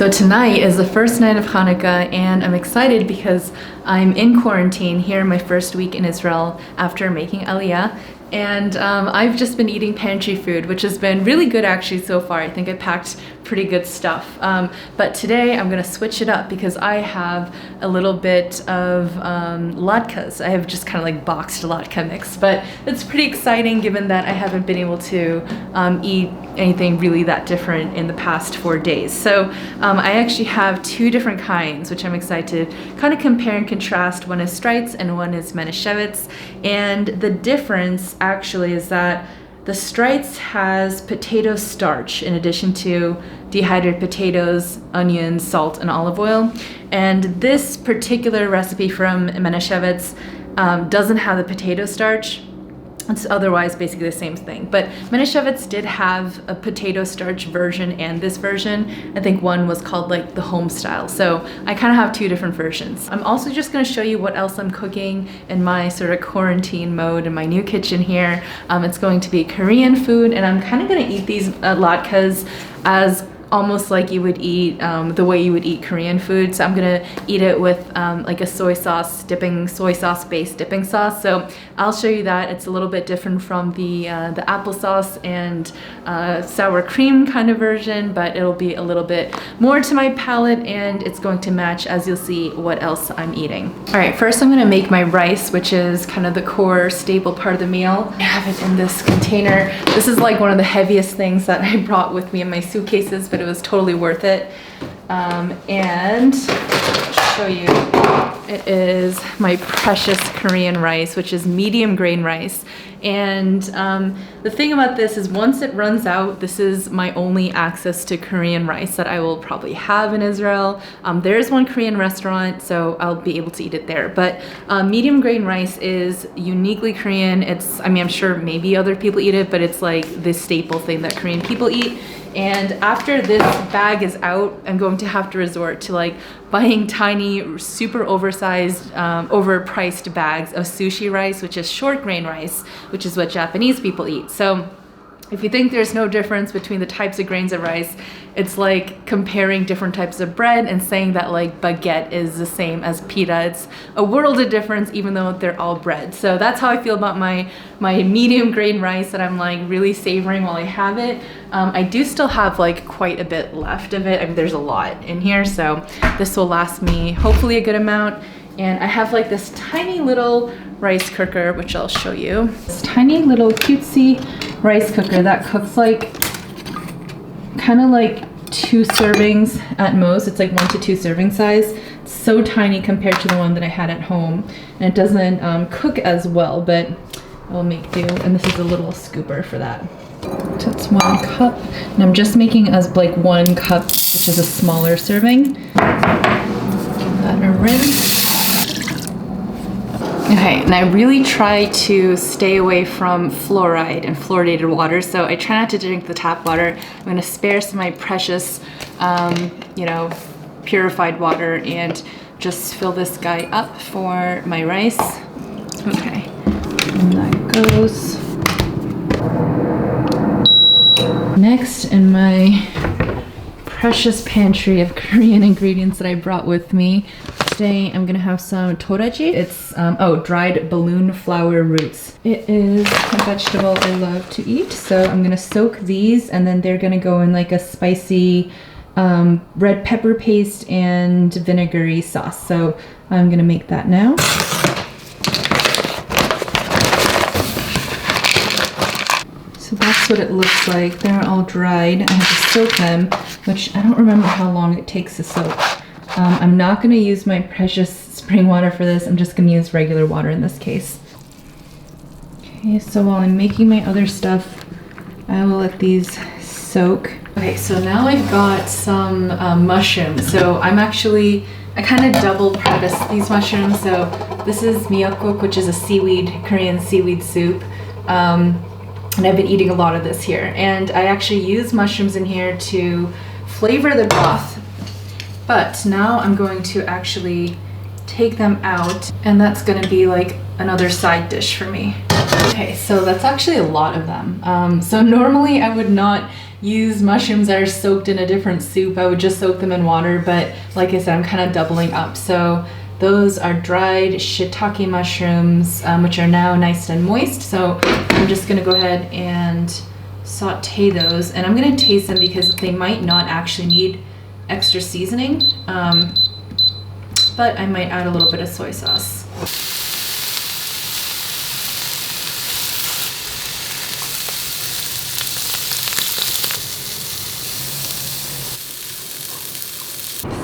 So tonight is the first night of Hanukkah, and I'm excited because I'm in quarantine here my first week in Israel after making Aliyah. And I've just been eating pantry food, which has been really good actually so far. I think I packed pretty good stuff. But today I'm gonna switch it up because I have a little bit of Latkes. I have just kind of like boxed latke mix, but it's pretty exciting given that I haven't been able to eat anything really that different in the past 4 days. So I actually have two different kinds, which I'm excited to kind of compare and contrast. One is Strites and one is Menashevitz. And the difference actually is that the Strites has potato starch in addition to dehydrated potatoes, onions, salt, and olive oil. And this particular recipe from Menashevitz doesn't have the potato starch. It's otherwise basically the same thing. But Menashevitz did have a potato starch version and this version. I think one was called like the home style. So I kind of have two different versions. I'm also just going to show you what else I'm cooking in my sort of quarantine mode in my new kitchen here. It's going to be Korean food, and I'm kind of going to eat these latkes as almost like you would eat the way you would eat Korean food. So I'm gonna eat it with like a soy sauce based dipping sauce. So I'll show you that. It's a little bit different from the applesauce and sour cream kind of version, but it'll be a little bit more to my palate, and it's going to match, as you'll see, what else I'm eating. All right, first I'm gonna make my rice, which is kind of the core staple part of the meal. I have it in this container. This is like one of the heaviest things that I brought with me in my suitcases, but it was totally worth it. And I'll show you, it is my precious Korean rice, which is medium grain rice. And the thing about this is once it runs out, this is my only access to Korean rice that I will probably have in Israel. There is one Korean restaurant, so I'll be able to eat it there. But medium grain rice is uniquely Korean. I mean, I'm sure maybe other people eat it, but it's like the staple thing that Korean people eat. And after this bag is out, I'm going to have to resort to like buying tiny, super oversized, overpriced bags of sushi rice, which is short grain rice, which is what Japanese people eat. So if you think there's no difference between the types of grains of rice, it's like comparing different types of bread and saying that like baguette is the same as pita. It's a world of difference, even though they're all bread. So that's how I feel about my medium grain rice that I'm like really savoring while I have it. I do still have like quite a bit left of it. I mean, there's a lot in here, so this will last me hopefully a good amount. And I have like this tiny little rice cooker, which I'll show you. This tiny little cutesy rice cooker that cooks like kind of like 2 servings at most. It's like 1 to 2 serving size. It's so tiny compared to the one that I had at home, and it doesn't cook as well, but it will make do. And this is a little scooper for that. So it's 1 cup, and I'm just making as like 1 cup, which is a smaller serving. Give that a rinse. Okay, and I really try to stay away from fluoride and fluoridated water, so I try not to drink the tap water. I'm gonna spare some of my precious, purified water and just fill this guy up for my rice. Okay, and that goes. Next, in my precious pantry of Korean ingredients that I brought with me, today I'm gonna have some toraji. It's dried balloon flower roots. It is a vegetable I love to eat, so I'm gonna soak these, and then they're gonna go in like a spicy red pepper paste and vinegary sauce. So I'm gonna make that now. So that's what it looks like. They're all dried. I have to soak them, which I don't remember how long it takes to soak. I'm not going to use my precious spring water for this. I'm just going to use regular water in this case. Okay, so while I'm making my other stuff, I will let these soak. Okay, so now I've got some mushrooms. So I kind of double purpose these mushrooms. So this is Meorah, which is a Korean seaweed soup. And I've been eating a lot of this here. And I actually use mushrooms in here to flavor the broth. But now I'm going to actually take them out, and that's gonna be like another side dish for me. Okay, so that's actually a lot of them. So normally I would not use mushrooms that are soaked in a different soup. I would just soak them in water, but like I said, I'm kind of doubling up. So those are dried shiitake mushrooms, which are now nice and moist. So I'm just gonna go ahead and saute those, and I'm gonna taste them because they might not actually need extra seasoning, but I might add a little bit of soy sauce.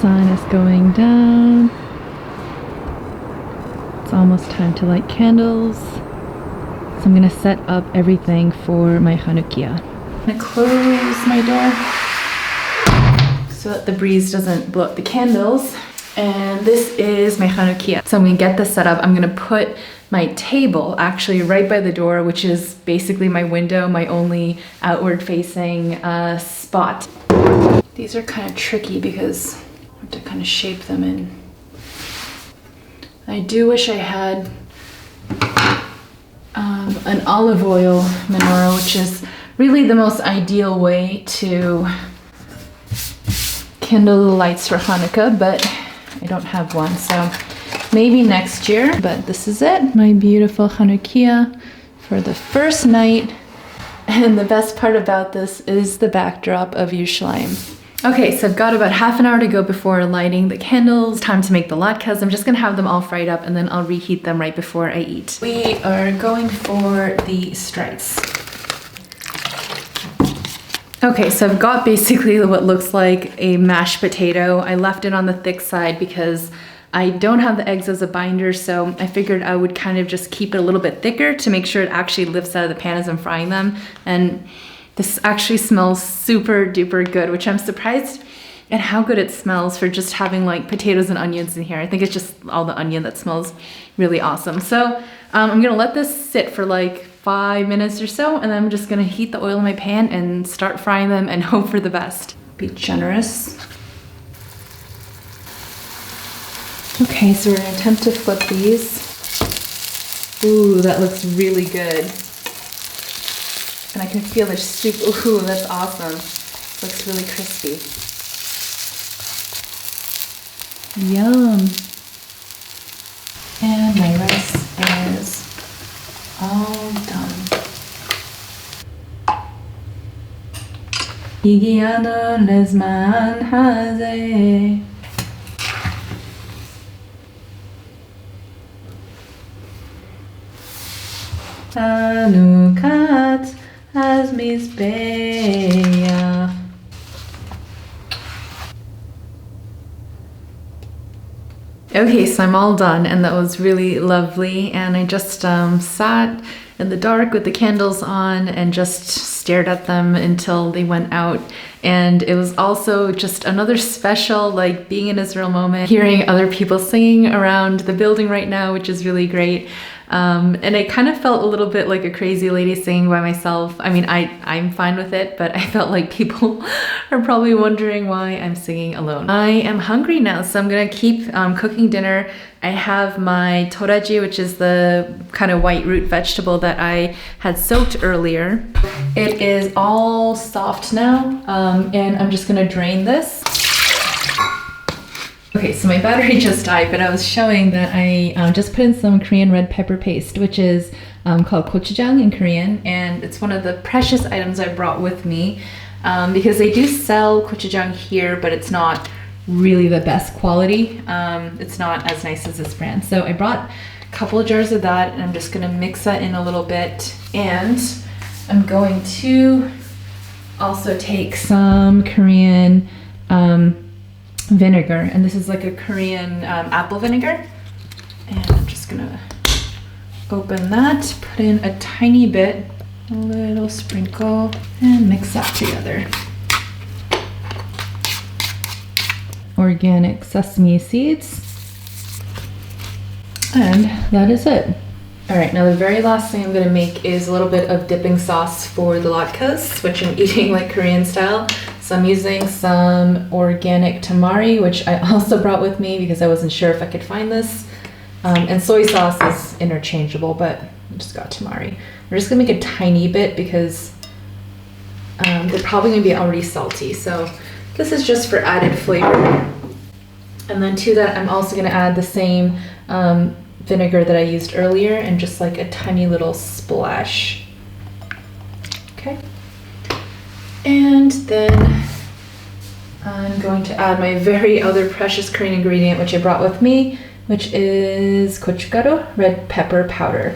Sun is going down. It's almost time to light candles. So I'm gonna set up everything for my Chanukah. I'm gonna close my door so that the breeze doesn't blow up the candles. And this is my Chanukah. So I'm gonna get this set up. I'm gonna put my table actually right by the door, which is basically my window, my only outward facing spot. These are kind of tricky because I have to kind of shape them in. I do wish I had an olive oil menorah, which is really the most ideal way to kindle the lights for Hanukkah, but I don't have one, so maybe next year. But this is it, my beautiful Chanukah for the first night. And the best part about this is the backdrop of Yerushalayim. Okay, so I've got about half an hour to go before lighting the candles. Time to make the latkes. I'm just gonna have them all fried up and then I'll reheat them right before I eat. We are going for the strips. Okay, so I've got basically what looks like a mashed potato. I left it on the thick side because I don't have the eggs as a binder, so I figured I would kind of just keep it a little bit thicker to make sure it actually lifts out of the pan as I'm frying them. And this actually smells super duper good, which I'm surprised at how good it smells for just having like potatoes and onions in here. I think it's just all the onion that smells really awesome. So I'm gonna let this sit for like 5 minutes or so, and then I'm just gonna heat the oil in my pan and start frying them and hope for the best. Be generous. Okay, so we're gonna attempt to flip these. Ooh, that looks really good. And I can feel the soup. Ooh, that's awesome. Looks really crispy. Yum. And my rice is all done. Higiano lezman hazeh. Chanukat as mizbeach. Okay, so I'm all done, and that was really lovely, and I just sat in the dark with the candles on and just stared at them until they went out. And it was also just another special like being in Israel moment, hearing other people singing around the building right now, which is really great. And it kind of felt a little bit like a crazy lady singing by myself. I mean, I'm fine with it, but I felt like people are probably wondering why I'm singing alone. I am hungry now, so I'm gonna keep cooking dinner. I have my toraji, which is the kind of white root vegetable that I had soaked earlier. It is all soft now, and I'm just gonna drain this. Okay, so my battery just died, but I was showing that I just put in some Korean red pepper paste, which is called gochujang in Korean, and it's one of the precious items I brought with me because they do sell gochujang here, but it's not really the best quality. It's not as nice as this brand. So I brought a couple of jars of that, and I'm just gonna mix that in a little bit, and I'm going to also take some Korean vinegar, and this is like a Korean apple vinegar, and I'm just gonna open that, put in a tiny bit, a little sprinkle, and mix that together. Organic sesame seeds, and that is it. All right, now the very last thing I'm gonna make is a little bit of dipping sauce for the latkes, which I'm eating like Korean style. So I'm using some organic tamari, which I also brought with me because I wasn't sure if I could find this. And soy sauce is interchangeable, but I just got tamari. We're just gonna make a tiny bit because they're probably gonna be already salty. So this is just for added flavor. And then to that, I'm also gonna add the same vinegar that I used earlier and just like a tiny little splash. Okay. And then I'm going to add my very other precious Korean ingredient, which I brought with me, which is gochugaru, red pepper powder.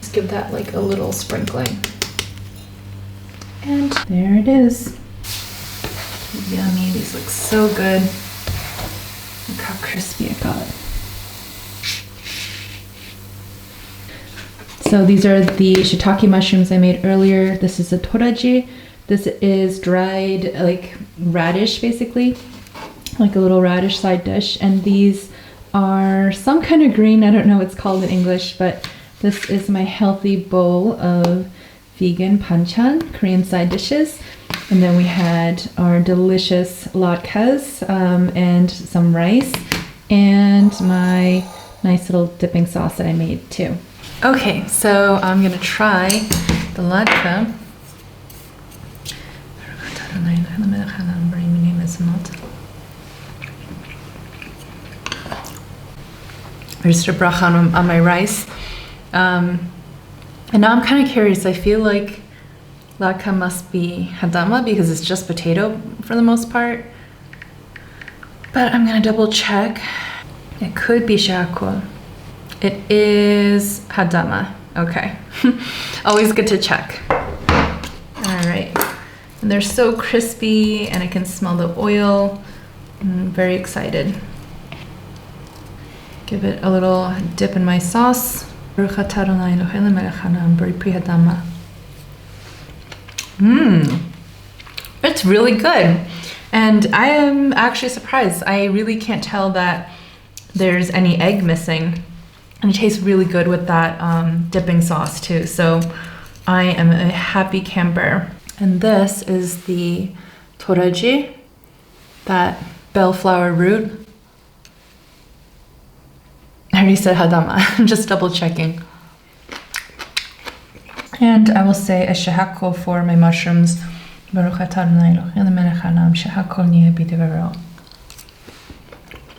Just give that like a little sprinkling. And there it is. Yummy, these look so good. Look how crispy it got. So these are the shiitake mushrooms I made earlier. This is a toraji. This is dried like radish, basically, like a little radish side dish. And these are some kind of green, I don't know what it's called in English, but this is my healthy bowl of vegan banchan, Korean side dishes. And then we had our delicious latkes and some rice and my nice little dipping sauce that I made too. Okay, so I'm gonna try the latke. Just a bracha on my rice. And now I'm kind of curious. I feel like latke must be hadama because it's just potato for the most part. But I'm gonna double check. It could be shakul. It is hadama. Okay. Always good to check. All right. And they're so crispy and I can smell the oil. I'm very excited. Give it a little dip in my sauce. It's really good. And I am actually surprised. I really can't tell that there's any egg missing. And it tastes really good with that dipping sauce too. So I am a happy camper. And this is the toraji, that bellflower root. I already said hadama, I'm just double checking. And I will say a shehakol for my mushrooms.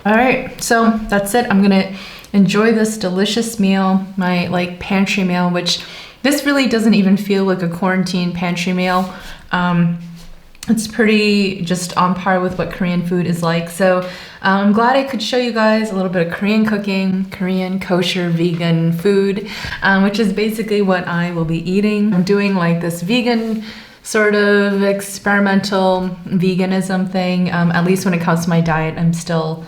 Alright, so that's it. I'm gonna enjoy this delicious meal, my like pantry meal, which this really doesn't even feel like a quarantine pantry meal. It's pretty just on par with what Korean food is like. So I'm glad I could show you guys a little bit of Korean cooking, Korean kosher vegan food, which is basically what I will be eating. I'm doing like this vegan sort of experimental veganism thing. At least when it comes to my diet, I'm still,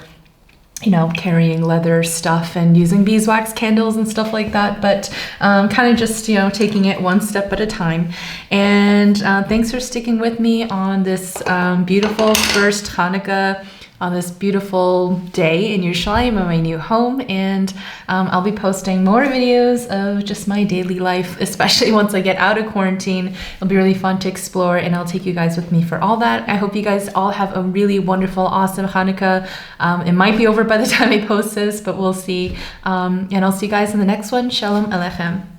you know, carrying leather stuff and using beeswax candles and stuff like that, but kind of just, you know, taking it one step at a time. And thanks for sticking with me on this beautiful first Chanukah, on this beautiful day in Yerushalayim, in my new home. And I'll be posting more videos of just my daily life, especially once I get out of quarantine. It'll be really fun to explore, and I'll take you guys with me for all that. I hope you guys all have a really wonderful, awesome Chanukah. It might be over by the time I post this, but we'll see. And I'll see you guys in the next one. Shalom Alechem.